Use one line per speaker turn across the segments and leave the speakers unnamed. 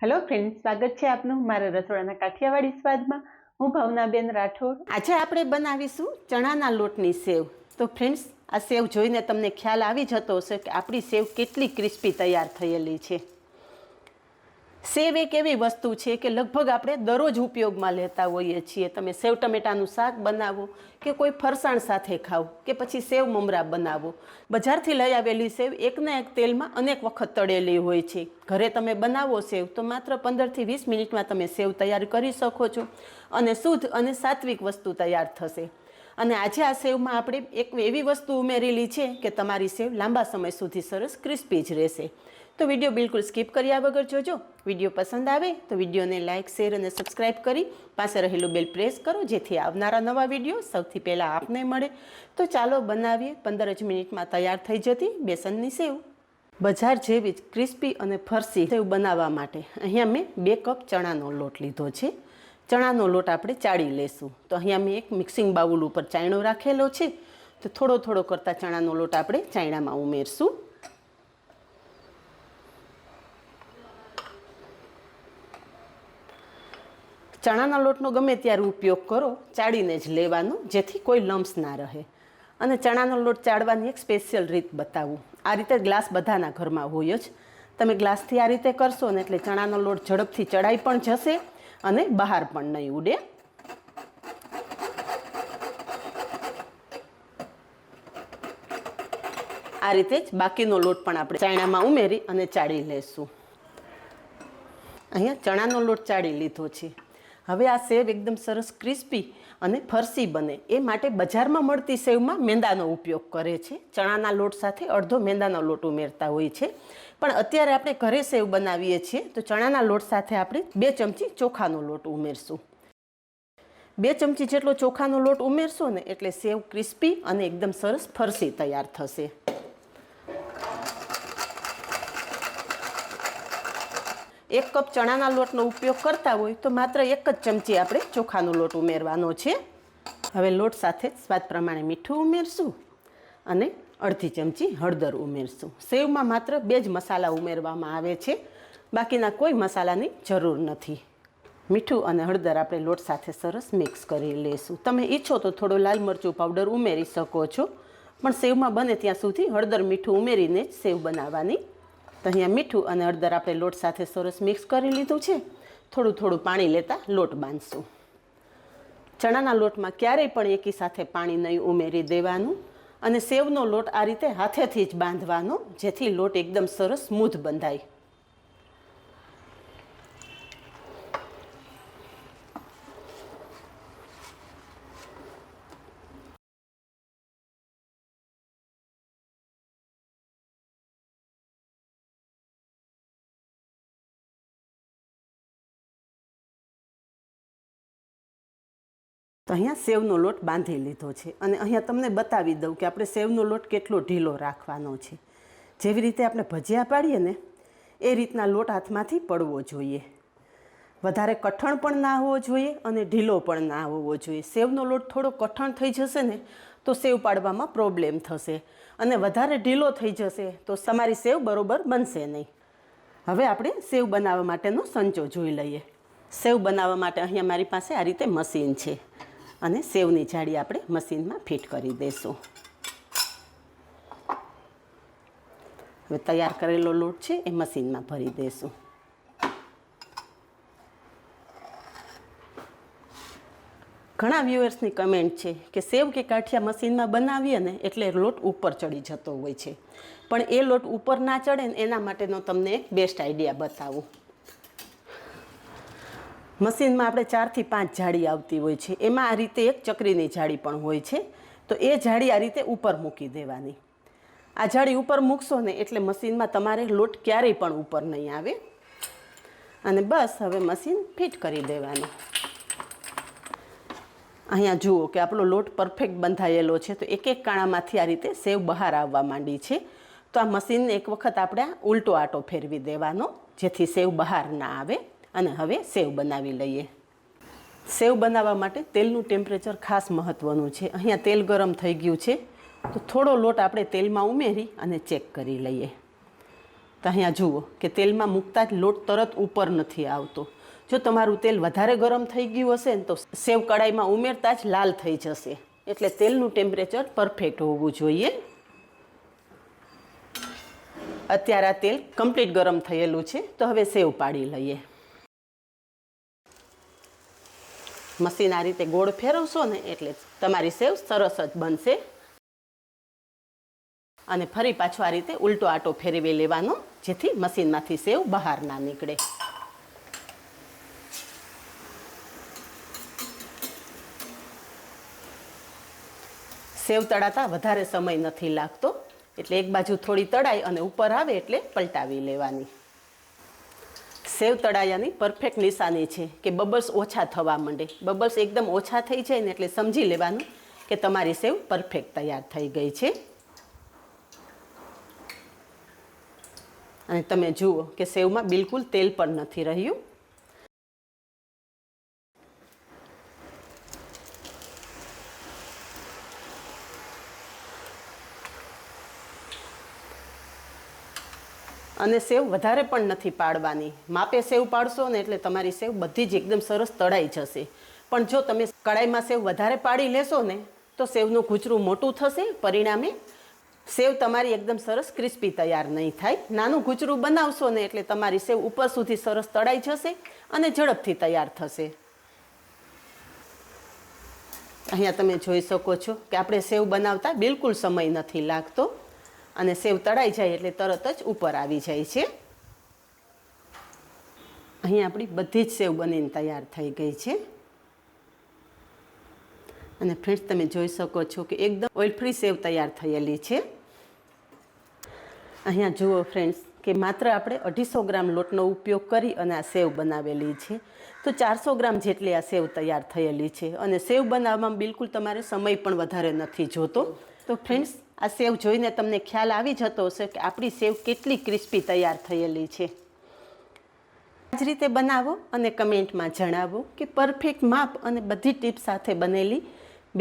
Hello friends, સ્વાગત છે આપનું મારા રસોડાના કાઠિયાવાડી સ્વાદમાં। હું ભાવનાબેન રાઠોડ। આજે આપણે બનાવીશું ચણાના લોટની સેવ। તો ફ્રેન્ડ્સ, આ સેવ જોઈને તમને ખ્યાલ આવી જતો હશે કે આપણી સેવ કેટલી ક્રિસ્પી તૈયાર થયેલી છે। સેવ એક એવી વસ્તુ છે કે લગભગ આપણે દરરોજ ઉપયોગમાં લેતા હોઈએ છીએ। તમે સેવ ટમેટાનું શાક બનાવો કે કોઈ ફરસાણ સાથે ખાઓ કે પછી સેવ મમરા બનાવો, બજારથી લઈ આવેલી સેવ એકના એક તેલમાં અનેક વખત તળેલી હોય છે। ઘરે તમે બનાવો સેવ તો માત્ર 15થી 20 મિનિટમાં તમે સેવ તૈયાર કરી શકો છો અને શુદ્ધ અને સાત્વિક વસ્તુ તૈયાર થશે। અને આજે આ સેવમાં આપણે એક એવી વસ્તુ ઉમેરેલી છે કે તમારી સેવ લાંબા સમય સુધી સરસ ક્રિસ્પી જ રહેશે। તો વિડીયો બિલકુલ સ્કીપ કર્યા વગર જોજો। વિડીયો પસંદ આવે તો વિડીયોને લાઇક, શેર અને સબસ્ક્રાઈબ કરી પાસે રહેલું બેલ પ્રેસ કરો જેથી આવનારા નવા વિડીયો સૌથી પહેલાં આપને મળે। તો ચાલો બનાવીએ 15 જ મિનિટમાં તૈયાર થઈ જતી બેસનની સેવ। બજાર જેવી જ ક્રિસ્પી અને ફરસી સેવ બનાવવા માટે અહીંયા મેં 2 કપ ચણાનો લોટ લીધો છે। ચણાનો લોટ આપણે ચાળી લેશું। તો અહીંયા મેં એક મિક્સિંગ બાઉલ ઉપર ચાયણો રાખેલો છે। તો થોડો થોડો કરતાં ચણાનો લોટ આપણે ચાયણામાં ઉમેરશું। ચણાના લોટનો ગમે ત્યારે ઉપયોગ કરો, ચાળીને જ લેવાનો જેથી કોઈ લમ્સ ના રહે। અને ચણાનો લોટ ચાળવાની એક સ્પેશિયલ રીત બતાવું। આ રીતે ગ્લાસ બધાના ઘરમાં હોય જ। તમે ગ્લાસથી આ રીતે કરશો ને એટલે ચણાનો લોટ ઝડપથી ચડાઈ પણ જશે અને બહાર પણ નહીં ઉડે। આ રીતે જ બાકીનો લોટ પણ આપણે ચાયણામાં ઉમેરી અને ચાળી લેશું। અહીંયા ચણાનો લોટ ચાળી લીધો છે। હવે આ સેવ એકદમ સરસ ક્રિસ્પી અને ફરસી બને એ માટે બજારમાં મળતી સેવમાં મેંદાનો ઉપયોગ કરે છે। ચણાના લોટ સાથે અડધો મેંદાનો લોટ ઉમેરતા હોય છે, પણ અત્યારે આપણે ઘરે સેવ બનાવીએ છીએ તો ચણાના લોટ સાથે આપણે 2 ચમચી ચોખાનો લોટ ઉમેરશું। 2 ચમચી જેટલો ચોખાનો લોટ ઉમેરશો ને એટલે સેવ ક્રિસ્પી અને એકદમ સરસ ફરસી તૈયાર થશે। 1 કપ ચણાના લોટનો ઉપયોગ કરતા હોય તો માત્ર 1 જ ચમચી આપણે ચોખાનો લોટ ઉમેરવાનો છે। હવે લોટ સાથે સ્વાદ પ્રમાણે મીઠું ઉમેરશું અને અડધી ચમચી હળદર ઉમેરશું। સેવમાં માત્ર 2 જ મસાલા ઉમેરવામાં આવે છે, બાકીના કોઈ મસાલાની જરૂર નથી। મીઠું અને હળદર આપણે લોટ સાથે સરસ મિક્સ કરી લઈશું। તમે ઈચ્છો તો થોડો લાલ મરચું પાવડર ઉમેરી શકો છો, પણ સેવમાં બને ત્યાં સુધી હળદર મીઠું ઉમેરીને જ સેવ બનાવવાની। તો અહીંયા મીઠું અને હળદર આપણે લોટ સાથે સરસ મિક્સ કરી લીધું છે। થોડું થોડું પાણી લેતા લોટ બાંધશું। ચણાના લોટમાં ક્યારેય પણ એકી સાથે પાણી નહીં ઉમેરી દેવાનું અને સેવનો લોટ આ રીતે હાથેથી જ બાંધવાનો જેથી લોટ એકદમ સરસ સ્મૂથ બંધાય। તો અહીંયા સેવનો લોટ બાંધી લીધો છે અને અહીંયા તમને બતાવી દઉં કે આપણે સેવનો લોટ કેટલો ઢીલો રાખવાનો છે। જેવી રીતે આપણે ભજીયા પાડીએ ને એ રીતના લોટ હાથમાંથી પડવો જોઈએ। વધારે કઠણ પણ ના હોવો જોઈએ અને ઢીલો પણ ના હોવો જોઈએ। સેવનો લોટ થોડો કઠણ થઈ જશે ને તો સેવ પાડવામાં પ્રોબ્લેમ થશે અને વધારે ઢીલો થઈ જશે તો તમારી સેવ બરોબર બનશે નહીં। હવે આપણે સેવ બનાવવા માટેનો સંચો જોઈ લઈએ। સેવ બનાવવા માટે અહીંયા મારી પાસે આ રીતે મશીન છે અને સેવની જાળી આપણે મશીનમાં ફિટ કરી દઈશું। હવે તૈયાર કરેલો લોટ છે એ મશીનમાં ભરી દઈશું। ઘણા વ્યુઅર્સની કમેન્ટ છે કે સેવ કે કાઠિયા મશીનમાં બનાવીએ ને એટલે લોટ ઉપર ચડી જતો હોય છે, પણ એ લોટ ઉપર ના ચડે ને એના માટેનો તમને એક બેસ્ટ આઈડિયા બતાવું। મશીનમાં આપણે 4 થી 5 જાળી આવતી હોય છે, એમાં આ રીતે એક ચકરીની જાળી પણ હોય છે। તો એ જાળી આ રીતે ઉપર મૂકી દેવાની। આ જાળી ઉપર મૂકશો ને એટલે મશીનમાં તમારે લોટ ક્યારેય પણ ઉપર નહીં આવે અને બસ હવે મશીન ફિટ કરી દેવાનું। અહીંયા જુઓ કે આપણો લોટ પરફેક્ટ બંધાયેલો છે, તો એક એક કાણામાંથી આ રીતે સેવ બહાર આવવા માંડી છે। તો આ મશીનને એક વખત આપણે ઉલટો આટો ફેરવી દેવાનો જેથી સેવ બહાર ના આવે અને હવે સેવ બનાવી લઈએ। સેવ બનાવવા માટે તેલનું ટેમ્પરેચર ખાસ મહત્ત્વનું છે। અહીંયા તેલ ગરમ થઈ ગયું છે તો થોડો લોટ આપણે તેલમાં ઉમેરી અને ચેક કરી લઈએ। તો અહીંયા જુઓ કે તેલમાં મૂકતા જ લોટ તરત ઉપર નથી આવતો. જો તમારું તેલ વધારે ગરમ થઈ ગયું હશે ને તો સેવ કડાઈમાં ઉમેરતા જ લાલ થઈ જશે. એટલે તેલનું ટેમ્પરેચર પરફેક્ટ હોવું જોઈએ. અત્યારે આ તેલ કમ્પ્લીટ ગરમ થયેલું છે. તો હવે સેવ પાડી લઈએ. મશીન આ રીતે ગોળ ફેરવશો ને એટલે તમારી સેવ સરસ જ બનશે. અને ફરી પાછો આ રીતે ઉલટો આટો ફેરવી લેવાનો, જેથી મશીનમાંથી સેવ બહાર ના નીકળે. સેવ તળાતા વધારે સમય નથી લાગતો. એટલે એક બાજુ થોડી તળાઈ અને ઉપર આવે એટલે પલટાવી લેવાની. સેવ તળાયાની પરફેક્ટ નિશાની છે કે બબલ્સ ઓછા થવા માંડે. બબલ્સ એકદમ ઓછા થઈ જાય ને એટલે સમજી લેવાનું કે તમારી સેવ પરફેક્ટ તૈયાર થઈ ગઈ છે. અને તમે જુઓ કે સેવમાં બિલકુલ તેલ પણ નથી રહ્યું. અને સેવ વધારે પણ નથી પાડવાની. માપે સેવ પાડશો ને એટલે તમારી સેવ બધી જ એકદમ સરસ તળાઈ જશે. પણ જો તમે કડાઈમાં સેવ વધારે પાડી લેશો ને તો સેવનું કૂચરું મોટું થશે. પરિણામે સેવ તમારી એકદમ સરસ ક્રિસ્પી તૈયાર નહીં થાય. નાનું કૂચરું બનાવશો ને એટલે તમારી સેવ ઉપર સુધી સરસ તળાઈ જશે અને ઝડપથી તૈયાર થશે. અહીંયા તમે જોઈ શકો છો કે આપણે સેવ બનાવતા બિલકુલ સમય નથી લાગતો. અને સેવ તળાઈ જાય એટલે તરત જ ઉપર આવી જાય છે. અહીં આપણી બધી જ સેવ બનીને તૈયાર થઈ ગઈ છે. અને ફ્રેન્ડ્સ તમે જોઈ શકો છો કે એકદમ ઓઇલ ફ્રી સેવ તૈયાર થયેલી છે. અહીંયા જુઓ ફ્રેન્ડ્સ કે માત્ર આપણે 250 ગ્રામ લોટનો ઉપયોગ કરી અને આ સેવ બનાવેલી છે. તો 400 ગ્રામ જેટલી આ સેવ તૈયાર થયેલી છે. અને સેવ બનાવવામાં બિલકુલ તમારે સમય પણ વધારે નથી જોતો. તો ફ્રેન્ડ્સ આ સેવ જોઈને તમને ખ્યાલ આવી જતો હશે કે આપણી સેવ કેટલી ક્રિસ્પી તૈયાર થયેલી છે. આ જ રીતે બનાવો અને કમેન્ટમાં જણાવો કે પરફેક્ટ માપ અને બધી ટિપ્સ સાથે બનેલી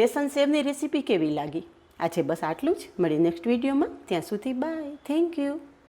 બેસન સેવની રેસીપી કેવી લાગી. આજે બસ આટલું જ. મળી નેક્સ્ટ વિડીયોમાં. ત્યાં સુધી બાય. Thank you.